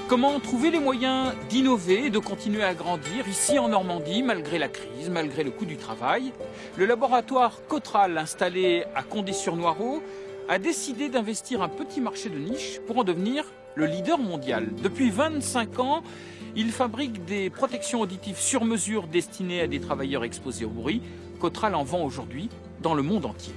Comment trouver les moyens d'innover et de continuer à grandir ici en Normandie, malgré la crise, malgré le coût du travail? Le laboratoire Cotral, installé à Condé-sur-Noireau, a décidé d'investir un petit marché de niche pour en devenir le leader mondial. Depuis 25 ans, il fabrique des protections auditives sur mesure destinées à des travailleurs exposés au bruit. Cotral en vend aujourd'hui dans le monde entier.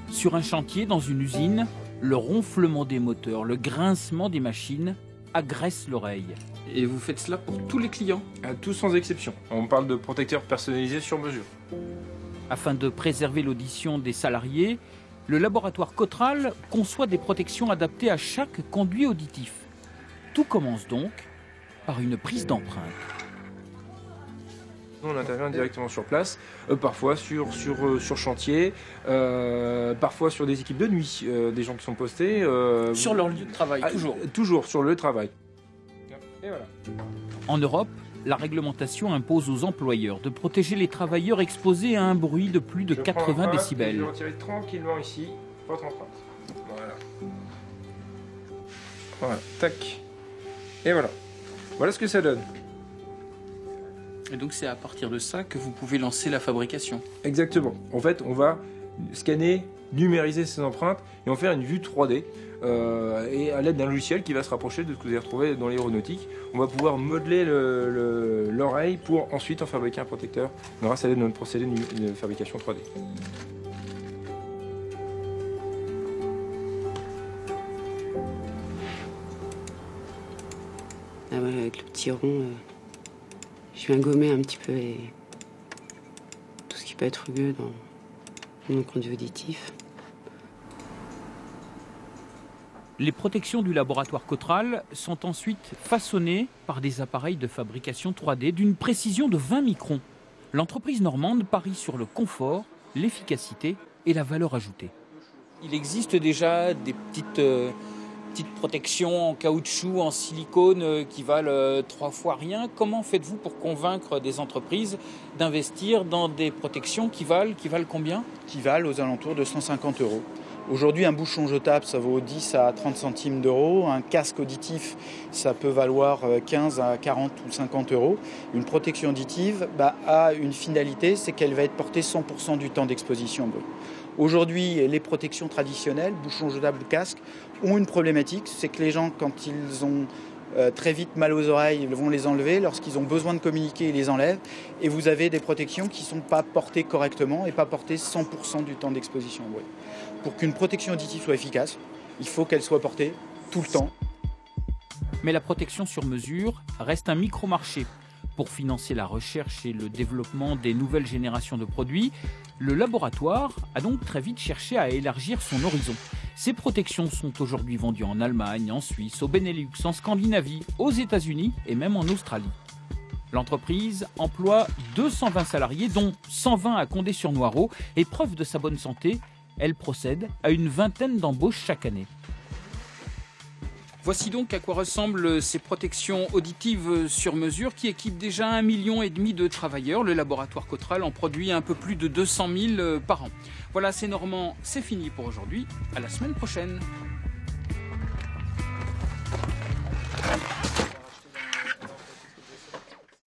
Sur un chantier, dans une usine, le ronflement des moteurs, le grincement des machines agressent l'oreille. Et vous faites cela pour tous les clients? Tous sans exception. On parle de protecteurs personnalisés sur mesure. Afin de préserver l'audition des salariés, le laboratoire Cotral conçoit des protections adaptées à chaque conduit auditif. Tout commence donc par une prise d'empreinte. On intervient directement sur place, parfois sur chantier, parfois sur des équipes de nuit, des gens qui sont postés. Sur leur lieu de travail, toujours? Toujours sur le travail. Et voilà. En Europe, la réglementation impose aux employeurs de protéger les travailleurs exposés à un bruit de plus de 80 décibels. Je vais retirer tranquillement ici votre empreinte. Voilà. Voilà, tac. Et voilà. Voilà ce que ça donne. Et donc c'est à partir de ça que vous pouvez lancer la fabrication? Exactement. En fait, on va scanner, numériser ces empreintes et en faire une vue 3D. Et à l'aide d'un logiciel qui va se rapprocher de ce que vous avez retrouvé dans l'aéronautique, on va pouvoir modeler l'oreille pour ensuite en fabriquer un protecteur grâce à l'aide de notre procédé de fabrication 3D. Ah ouais, avec le petit rond, je viens gommer un petit peu tout ce qui peut être rugueux dans mon conduit auditif. Les protections du laboratoire Cotral sont ensuite façonnées par des appareils de fabrication 3D d'une précision de 20 microns. L'entreprise normande parie sur le confort, l'efficacité et la valeur ajoutée. Il existe déjà des petites protections en caoutchouc, en silicone qui valent 3 fois rien. Comment faites-vous pour convaincre des entreprises d'investir dans des protections qui valent combien? Qui valent aux alentours de 150 €. Aujourd'hui, un bouchon jetable, ça vaut 10 à 30 centimes d'euros. Un casque auditif, ça peut valoir 15 à 40 ou 50 €. Une protection auditive a une finalité, c'est qu'elle va être portée 100% du temps d'exposition au bruit. Aujourd'hui, les protections traditionnelles, bouchons jetables ou casques, ont une problématique, c'est que les gens, quand ils ont très vite mal aux oreilles, ils vont les enlever. Lorsqu'ils ont besoin de communiquer, ils les enlèvent. Et vous avez des protections qui ne sont pas portées correctement et pas portées 100% du temps d'exposition au bruit. Pour qu'une protection auditive soit efficace, il faut qu'elle soit portée tout le temps. Mais la protection sur mesure reste un micro-marché. Pour financer la recherche et le développement des nouvelles générations de produits, le laboratoire a donc très vite cherché à élargir son horizon. Ces protections sont aujourd'hui vendues en Allemagne, en Suisse, au Benelux, en Scandinavie, aux États-Unis et même en Australie. L'entreprise emploie 220 salariés, dont 120 à Condé-sur-Noireau, et preuve de sa bonne santé, elle procède à une vingtaine d'embauches chaque année. Voici donc à quoi ressemblent ces protections auditives sur mesure qui équipent déjà 1,5 million de travailleurs. Le laboratoire Cotral en produit un peu plus de 200 000 par an. Voilà, c'est Normand, c'est fini pour aujourd'hui. À la semaine prochaine.